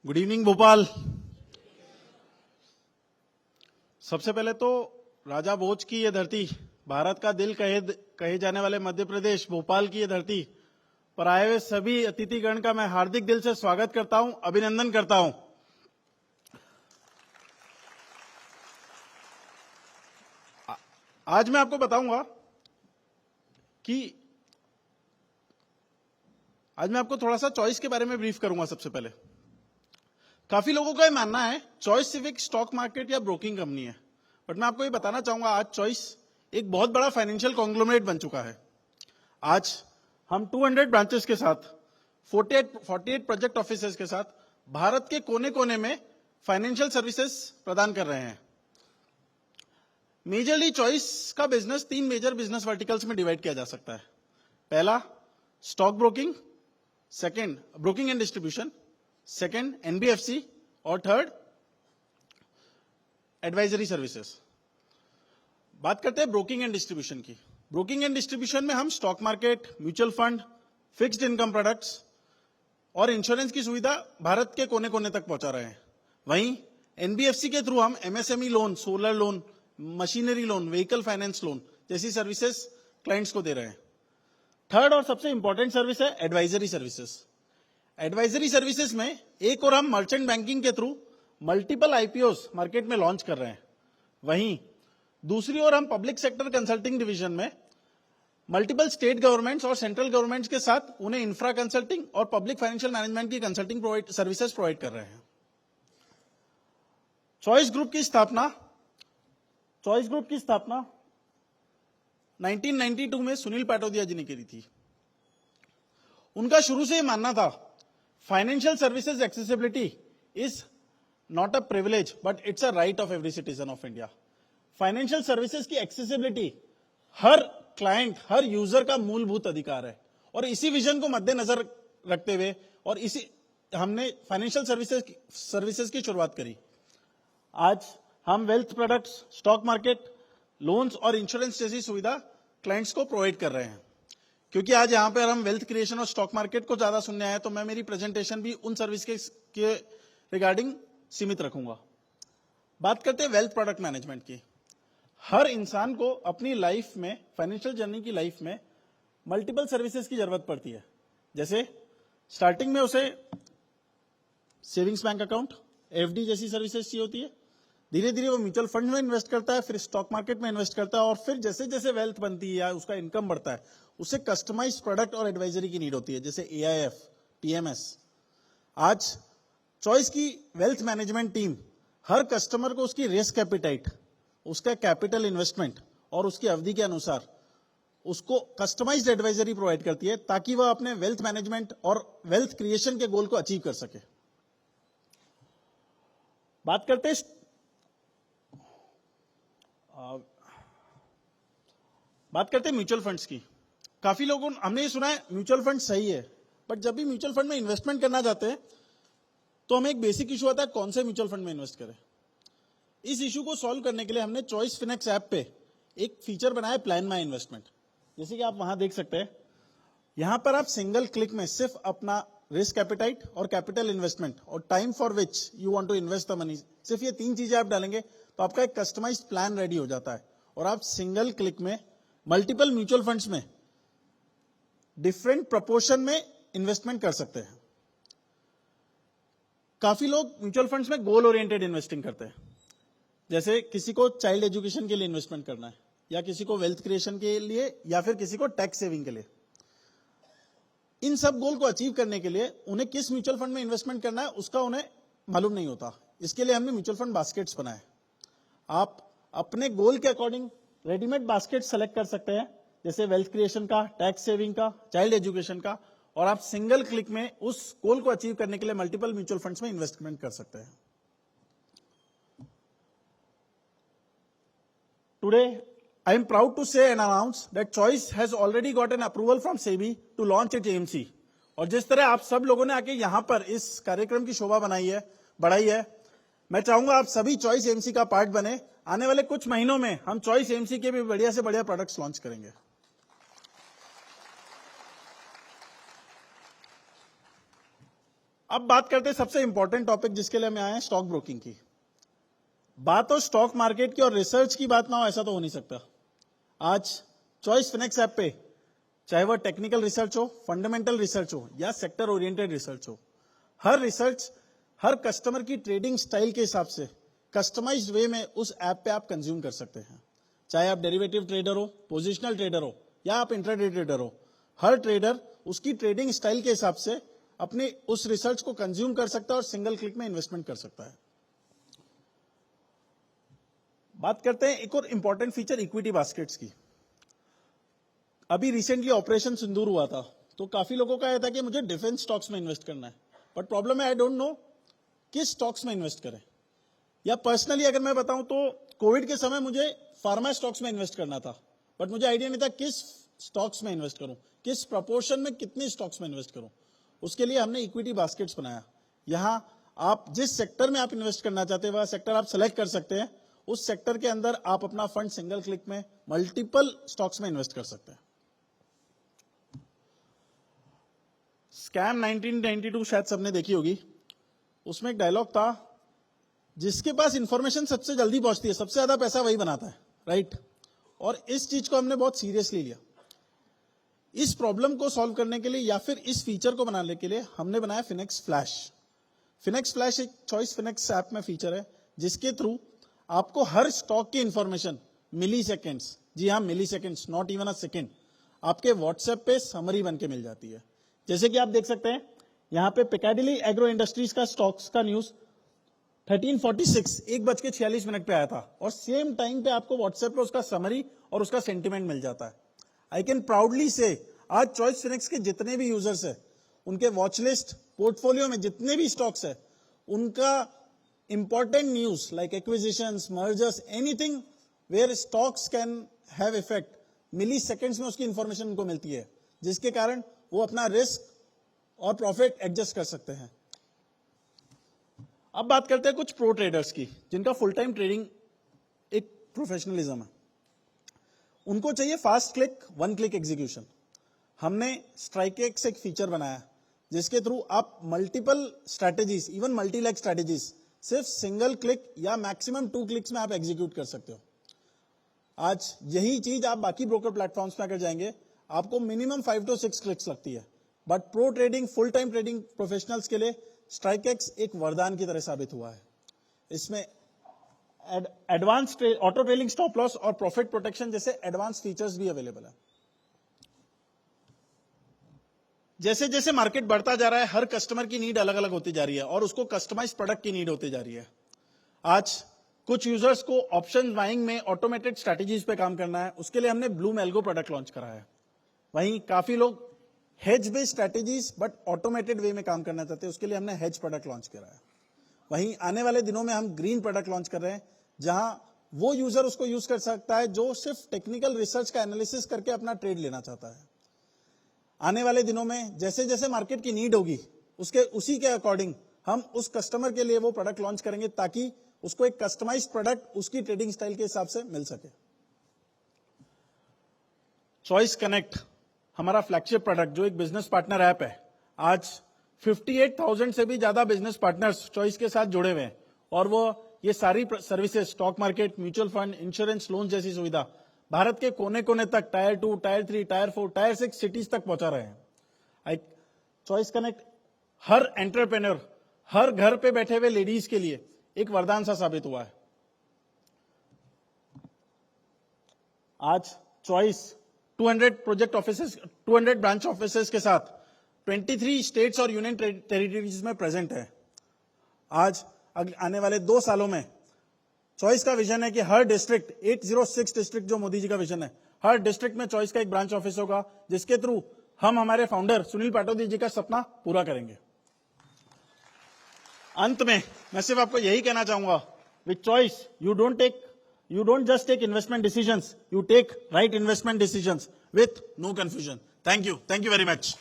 Good evening Bhopal. सबसे पहले तो राजा भोज की ये धरती, भारत का दिल कहे जाने वाले मध्य प्रदेश भोपाल की ये धरती पर आए हुए सभी अतिथिगण का मैं हार्दिक दिल से स्वागत करता हूं, अभिनंदन करता हूं। आज मैं आपको बताऊंगा कि आज मैं आपको थोड़ा सा चॉइस के बारे में ब्रीफ करूंगा। सबसे पहले काफी लोगों का ये मानना है चॉइस सिर्फ एक स्टॉक मार्केट या ब्रोकिंग कंपनी है, बट मैं आपको ये बताना चाहूंगा आज चॉइस एक बहुत बड़ा फाइनेंशियल कॉन्ग्लोमरेट बन चुका है। आज हम 200 ब्रांचेस के साथ 48 प्रोजेक्ट ऑफिसर्स के साथ भारत के कोने कोने में फाइनेंशियल सर्विसेज प्रदान कर रहे हैं। मेजरली चॉइस का बिजनेस 3 मेजर बिजनेस वर्टिकल्स में डिवाइड किया जा सकता है। पहला stock broking, second broking and distribution, second NBFC और थर्ड एडवाइजरी सर्विसेज। बात करते हैं ब्रोकिंग एंड डिस्ट्रीब्यूशन की। ब्रोकिंग एंड डिस्ट्रीब्यूशन में हम stock market, mutual fund, fixed income products और इंश्योरेंस की सुविधा भारत के कोने कोने तक पहुंचा रहे हैं। वहीं एनबीएफसी के थ्रू हम MSME loan, solar loan, machinery loan, vehicle finance loan जैसी सर्विसेज क्लाइंट्स को दे रहे हैं। थर्ड और सबसे इंपॉर्टेंट सर्विस है एडवाइजरी सर्विसेज। एडवाइजरी सर्विसेज में एक और हम मर्चेंट बैंकिंग के थ्रू मल्टीपल आईपीओस मार्केट में लॉन्च कर रहे हैं। वहीं दूसरी ओर हम पब्लिक सेक्टर कंसल्टिंग डिवीजन में मल्टीपल स्टेट गवर्नमेंट्स और सेंट्रल गवर्नमेंट्स के साथ उन्हें इंफ्रा कंसल्टिंग और पब्लिक फाइनेंशियल मैनेजमेंट की कंसल्टिंग सर्विसेज प्रोवाइड कर रहे हैं। चॉइस ग्रुप की स्थापना 1992 में सुनील पाटोदिया जी ने करी थी। उनका शुरू से यह मानना था financial services accessibility is not a privilege but it's a right of every citizen of India. Financial services की एक्सेसिबिलिटी हर क्लाइंट, हर यूजर का मूलभूत अधिकार है और इसी विजन को मद्देनजर रखते हुए और इसी हमने फाइनेंशियल सर्विसेज की शुरुआत करी। आज हम wealth products, stock market, loans और इंश्योरेंस जैसी सुविधा क्लाइंट्स को प्रोवाइड कर रहे हैं। क्योंकि आज यहां पर हम वेल्थ क्रिएशन और स्टॉक मार्केट को ज्यादा सुनने आए तो मैं मेरी प्रेजेंटेशन भी उन सर्विस के रिगार्डिंग सीमित रखूंगा। बात करते हैं वेल्थ प्रोडक्ट मैनेजमेंट की। हर इंसान को अपनी लाइफ में, फाइनेंशियल जर्नी की लाइफ में मल्टीपल सर्विसेज की जरूरत पड़ती है। जैसे स्टार्टिंग में उसे सेविंग्स बैंक अकाउंट, एफडी जैसी सर्विसेज चाहिए होती है। धीरे धीरे वो म्यूचुअल फंड में इन्वेस्ट करता है, फिर स्टॉक मार्केट में इन्वेस्ट करता है और फिर जैसे जैसे वेल्थ बनती है या उसका इनकम बढ़ता है उसे कस्टमाइज्ड प्रोडक्ट और एडवाइजरी की नीड होती है, जैसे एआईएफ, टीएमएस। आज चॉइस की वेल्थ मैनेजमेंट टीम हर कस्टमर को उसकी रिस्क एपिटाइट, उसका कैपिटल इन्वेस्टमेंट और उसकी अवधि के अनुसार उसको कस्टमाइज्ड एडवाइजरी प्रोवाइड करती है ताकि वह अपने वेल्थ मैनेजमेंट और वेल्थ क्रिएशन के गोल को अचीव कर सके। बात करते हैं म्यूचुअल फंड्स की। काफी लोगों हमने ये सुना है म्यूचुअल फंड सही है, बट जब भी म्यूचुअल फंड में इन्वेस्टमेंट करना चाहते हैं तो हमें एक बेसिक इशू आता है कौन से म्यूचुअल फंड में इन्वेस्ट करें। इस इशू को सॉल्व करने के लिए हमने चॉइस फिनेक्स ऐप पे एक फीचर बनाया, प्लान माई इन्वेस्टमेंट। जैसे कि आप वहां देख सकते हैं, यहां पर आप सिंगल क्लिक में सिर्फ अपना रिस्क एपिटाइट और कैपिटल इन्वेस्टमेंट और time for which you want to invest the money, सिर्फ ये 3 चीजें आप डालेंगे तो आपका एक कस्टमाइज्ड प्लान रेडी हो जाता है और आप सिंगल क्लिक में मल्टीपल म्यूचुअल फंड्स में डिफरेंट प्रोपोर्शन में इन्वेस्टमेंट कर सकते हैं। काफी लोग म्यूचुअल फंड्स में गोल ओरिएंटेड इन्वेस्टिंग करते हैं, जैसे किसी को चाइल्ड एजुकेशन के लिए इन्वेस्टमेंट करना है या किसी को वेल्थ क्रिएशन के लिए या फिर किसी को टैक्स सेविंग के लिए। इन सब गोल को अचीव करने के लिए उन्हें किस म्यूचुअल फंड में इन्वेस्टमेंट करना है उसका उन्हें मालूम नहीं होता। इसके लिए हमने म्यूचुअल फंड बास्केट्स बनाए। आप अपने गोल के अकॉर्डिंग रेडीमेड बास्केट सेलेक्ट कर सकते हैं, जैसे वेल्थ क्रिएशन का, टैक्स सेविंग का, चाइल्ड एजुकेशन का, और आप सिंगल क्लिक में उस गोल को अचीव करने के लिए मल्टीपल म्यूचुअल फंड्स में इन्वेस्टमेंट कर सकते हैं। Today I am proud to say and announce that Choice has already got an approval from SEBI to launch its AMC। और जिस तरह आप सब लोगों ने आके यहां पर इस कार्यक्रम की शोभा बढ़ाई है, मैं चाहूंगा आप सभी चॉइस एमसी का पार्ट बने। आने वाले कुछ महीनों में हम चॉइस एमसी के भी बढ़िया से बढ़िया प्रोडक्ट्स लॉन्च करेंगे। अब बात करते हैं सबसे इंपॉर्टेंट टॉपिक जिसके लिए हम आए हैं, स्टॉक ब्रोकिंग की। बात हो स्टॉक मार्केट की और रिसर्च की बात ना हो, ऐसा तो हो नहीं सकता। आज चॉइस फिनेक्स ऐप पे चाहे वह टेक्निकल रिसर्च हो, फंडामेंटल रिसर्च हो या सेक्टर ओरिएंटेड रिसर्च हो, हर रिसर्च हर कस्टमर की ट्रेडिंग स्टाइल के हिसाब से कस्टमाइज्ड वे में उस ऐप पे आप कंज्यूम कर सकते हैं। चाहे आप डेरिवेटिव ट्रेडर हो, पोजिशनल ट्रेडर हो या आप इंट्राडे ट्रेडर हो, हर ट्रेडर उसकी ट्रेडिंग स्टाइल के हिसाब से अपने उस रिसर्च को कंज्यूम कर सकता है और सिंगल क्लिक में इन्वेस्टमेंट कर सकता है। बात करते हैं एक और इंपॉर्टेंट फीचर, इक्विटी बास्केट्स की। अभी रिसेंटली ऑपरेशन सिंदूर हुआ था, तो काफी लोगों का यह था कि मुझे डिफेंस स्टॉक्स में इन्वेस्ट करना है, बट प्रॉब्लम है आई डोंट नो किस स्टॉक्स में इन्वेस्ट करें। या पर्सनली अगर मैं बताऊं तो कोविड के समय मुझे फार्मा स्टॉक्स में इन्वेस्ट करना था, बट मुझे आइडिया नहीं था किस स्टॉक्स में इन्वेस्ट करूं, किस प्रपोर्शन में कितने स्टॉक्स में इन्वेस्ट करूं। उसके लिए हमने इक्विटी बास्केट्स बनाया। यहां आप जिस सेक्टर में आप इन्वेस्ट करना चाहते हैं वह सेक्टर आप सेलेक्ट कर सकते हैं। उस सेक्टर के अंदर आप अपना फंड सिंगल क्लिक में मल्टीपल स्टॉक्स में इन्वेस्ट कर सकते हैं। स्कैम 1992 शायद सबने देखी होगी। उसमें एक डायलॉग था, जिसके पास इंफॉर्मेशन सबसे जल्दी पहुंचती है सबसे ज्यादा पैसा वही बनाता है, राइट। और इस चीज को हमने बहुत सीरियसली लिया। इस प्रॉब्लम को सॉल्व करने के लिए या फिर इस फीचर को बनाने के लिए हमने बनाया फिनेक्स फ्लैश। फिनेक्स फ्लैश एक चॉइस फिनेक्स ऐप में फीचर है जिसके थ्रू आपको हर स्टॉक की इंफॉर्मेशन मिली सेकेंड्स, जी हाँ milliseconds, not even a second, आपके व्हाट्सएप पे समरी बन के मिल जाती है। जैसे कि आप देख सकते हैं यहां पे पिकाडिली एग्रो इंडस्ट्रीज का स्टॉक्स का न्यूज 1346 1:46 पे आया था और सेम टाइम पे आपको व्हाट्सएप पे उसका समरी और उसका सेंटिमेंट मिल जाता है। आई कैन प्राउडली से आज चॉइस फिनेक्स के जितने भी यूजर्स है, उनके वॉच लिस्ट पोर्टफोलियो में जितने भी स्टॉक्स है, उनका important news like acquisitions, mergers, anything where stocks can have effect, milliseconds में उसकी इंफॉर्मेशन उनको मिलती है, जिसके कारण वो अपना रिस्क और प्रॉफिट एडजस्ट कर सकते हैं। अब बात करते हैं कुछ प्रो ट्रेडर्स की, जिनका फुल टाइम ट्रेडिंग एक प्रोफेशनलिज्म है। उनको चाहिए fast click, one click execution. हमने स्ट्राइकेक्स एक फीचर बनाया जिसके थ्रू आप multiple strategies, even multi leg strategies सिर्फ सिंगल क्लिक या मैक्सिमम 2 क्लिक्स में आप एग्जीक्यूट कर सकते हो। आज यही चीज आप बाकी ब्रोकर प्लेटफॉर्म्स में अगर जाएंगे आपको मिनिमम 5 to 6 क्लिक्स लगती है, but pro trading, full time trading professionals के लिए स्ट्राइकेक्स एक वरदान की तरह साबित हुआ है। इसमें advance auto trailing stop loss और प्रॉफिट प्रोटेक्शन जैसे एडवांस फीचर्स भी अवेलेबल है। जैसे जैसे मार्केट बढ़ता जा रहा है, हर कस्टमर की नीड अलग अलग होती जा रही है और उसको कस्टमाइज प्रोडक्ट की नीड होती जा रही है। आज कुछ यूजर्स को ऑप्शन बाइंग में ऑटोमेटेड स्ट्रैटेजीज पे काम करना है, उसके लिए हमने ब्लूम एल्गो प्रोडक्ट लॉन्च करा है। वहीं काफी लोग hedge based strategies but automated way में काम करना चाहते हैं, उसके लिए हमने हेज प्रोडक्ट लॉन्च करा है। वहीं आने वाले दिनों में हम ग्रीन प्रोडक्ट लॉन्च कर रहे हैं, जहां वो यूजर उसको यूज कर सकता है जो सिर्फ टेक्निकल रिसर्च का एनालिसिस करके अपना ट्रेड लेना चाहता है। आने वाले दिनों में जैसे जैसे मार्केट की नीड होगी उसी के अकॉर्डिंग हम उस कस्टमर के लिए वो प्रोडक्ट लॉन्च करेंगे ताकि उसको एक कस्टमाइज्ड प्रोडक्ट उसकी ट्रेडिंग स्टाइल के हिसाब से मिल सके। चॉइस कनेक्ट हमारा फ्लैगशिप प्रोडक्ट जो एक बिजनेस पार्टनर ऐप है, आज 58,000 से भी ज्यादा बिजनेस पार्टनर्स चॉइस के साथ जुड़े हुए हैं और वो ये सारी services, stock market, mutual fund, insurance, loan जैसी सुविधा भारत के कोने कोने तक, tyre 2, tyre 3, tyre 4, tyre 6 cities तक पहुंचा रहे हैं। चॉइस कनेक्ट हर एंटरप्रेन्योर, हर घर पे बैठे हुए लेडीज के लिए एक वरदान सा साबित हुआ है। आज choice 200 project offices, 200 branch offices के साथ 23 स्टेट्स और यूनियन टेरिटरीज में प्रेजेंट है। आज आने वाले 2 सालों में चॉइस का विजन है कि हर डिस्ट्रिक्ट, 806 डिस्ट्रिक्ट जो मोदी जी का विजन है, हर डिस्ट्रिक्ट में चॉइस का एक ब्रांच ऑफिस होगा, जिसके थ्रू हम हमारे फाउंडर सुनील पाटोदी जी का सपना पूरा करेंगे। अंत में मैं सिर्फ आपको यही कहना चाहूंगा, with choice you don't just take investment decisions, you take right investment decisions with no confusion. Thank you very much.